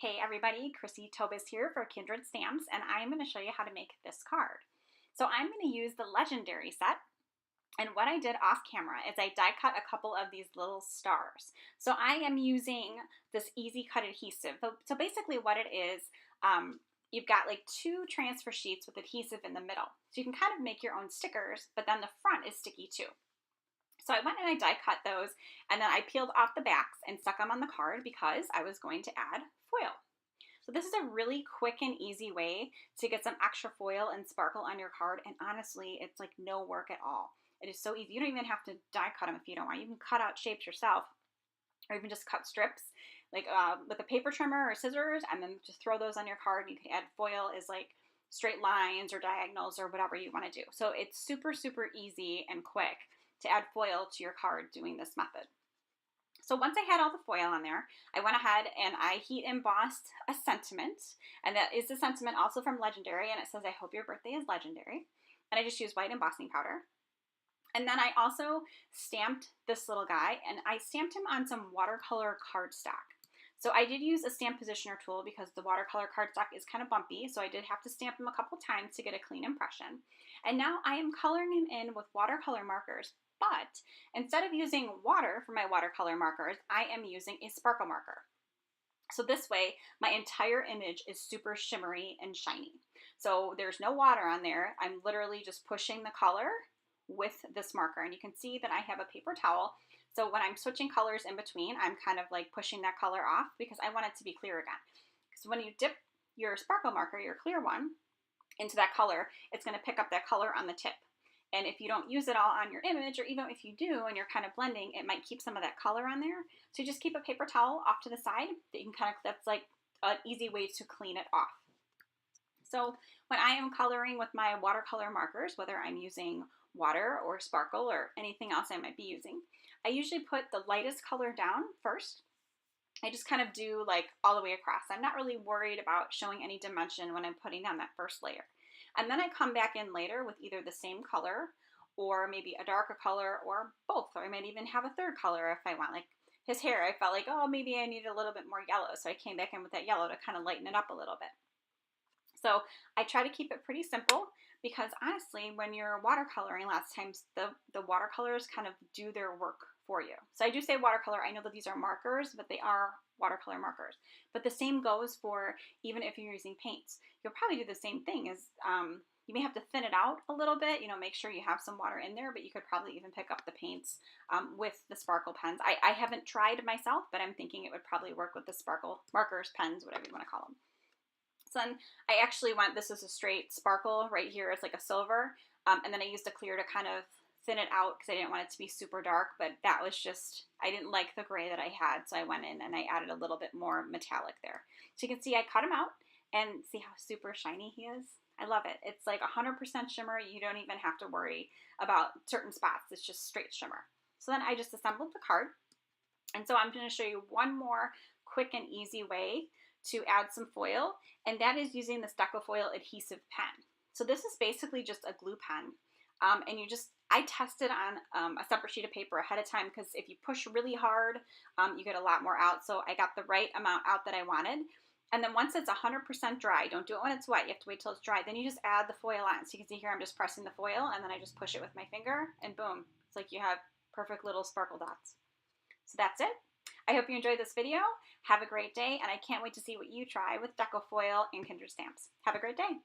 Hey everybody, Chrissy Tobis here for Kindred Stamps, and I'm going to show you how to make this card. So I'm going to use the Legendary set, and what I did off camera is I die cut a couple of these little stars. So I am using this easy cut adhesive. So basically what it is, you've got like two transfer sheets with adhesive in the middle. So you can kind of make your own stickers, but then the front is sticky too. So I went and I die cut those, and then I peeled off the backs and stuck them on the card because I was going to add foil. So this is a really quick and easy way to get some extra foil and sparkle on your card, and honestly, it's like no work at all. It is so easy. You don't even have to die cut them if you don't want. You can cut out shapes yourself, or even just cut strips like with a paper trimmer or scissors, and then just throw those on your card. You can add foil as like straight lines or diagonals or whatever you want to do. So it's super, super easy and quick to add foil to your card doing this method. So once I had all the foil on there, I went ahead and I heat embossed a sentiment, and that is the sentiment also from Legendary, and it says, "I hope your birthday is legendary." And I just used white embossing powder. And then I also stamped this little guy, and I stamped him on some watercolor cardstock. So I did use a stamp positioner tool because the watercolor cardstock is kind of bumpy, so I did have to stamp him a couple times to get a clean impression. And now I am coloring him in with watercolor markers, but instead of using water for my watercolor markers, I am using a sparkle marker. So this way, my entire image is super shimmery and shiny. So there's no water on there. I'm literally just pushing the color with this marker, and you can see that I have a paper towel. So when I'm switching colors in between, I'm kind of like pushing that color off because I want it to be clear again. So when you dip your sparkle marker, your clear one, into that color, it's going to pick up that color on the tip. And if you don't use it all on your image, or even if you do and you're kind of blending, it might keep some of that color on there. So you just keep a paper towel off to the side that you can kind of, that's like an easy way to clean it off. So when I am coloring with my watercolor markers, whether I'm using water or sparkle or anything else I might be using, I usually put the lightest color down first. I just kind of do like all the way across. I'm not really worried about showing any dimension when I'm putting on that first layer. And then I come back in later with either the same color or maybe a darker color or both, or I might even have a third color if I want. Like his hair, I felt like, oh, maybe I need a little bit more yellow, so I came back in with that yellow to kind of lighten it up a little bit. So I try to keep it pretty simple because honestly, when you're watercoloring, lots of times the watercolors kind of do their work for you. So I do say watercolor. I know that these are markers, but they are watercolor markers. But the same goes for even if you're using paints. You'll probably do the same thing as you may have to thin it out a little bit, make sure you have some water in there, but you could probably even pick up the paints with the sparkle pens. I haven't tried myself, but I'm thinking it would probably work with the sparkle markers, pens, whatever you want to call them. So then I actually went, this is a straight sparkle right here. It's like a silver. And then I used a clear to kind of thin it out because I didn't want it to be super dark, but that was just, I didn't like the gray that I had. So I went in and I added a little bit more metallic there. So you can see I cut him out and see how super shiny he is. I love it. It's like 100% shimmer. You don't even have to worry about certain spots. It's just straight shimmer. So then I just assembled the card. And so I'm going to show you one more quick and easy way to add some foil, and that is using the Stucco Foil adhesive pen. So this is basically just a glue pen, and I tested on a separate sheet of paper ahead of time because if you push really hard, you get a lot more out. So I got the right amount out that I wanted. And then once it's 100% dry, don't do it when it's wet, you have to wait till it's dry, then you just add the foil on. So you can see here I'm just pressing the foil, and then I just push it with my finger, and boom, it's like you have perfect little sparkle dots. So that's it. I hope you enjoyed this video. Have a great day, and I can't wait to see what you try with Stucco Foil and Kindred Stamps. Have a great day.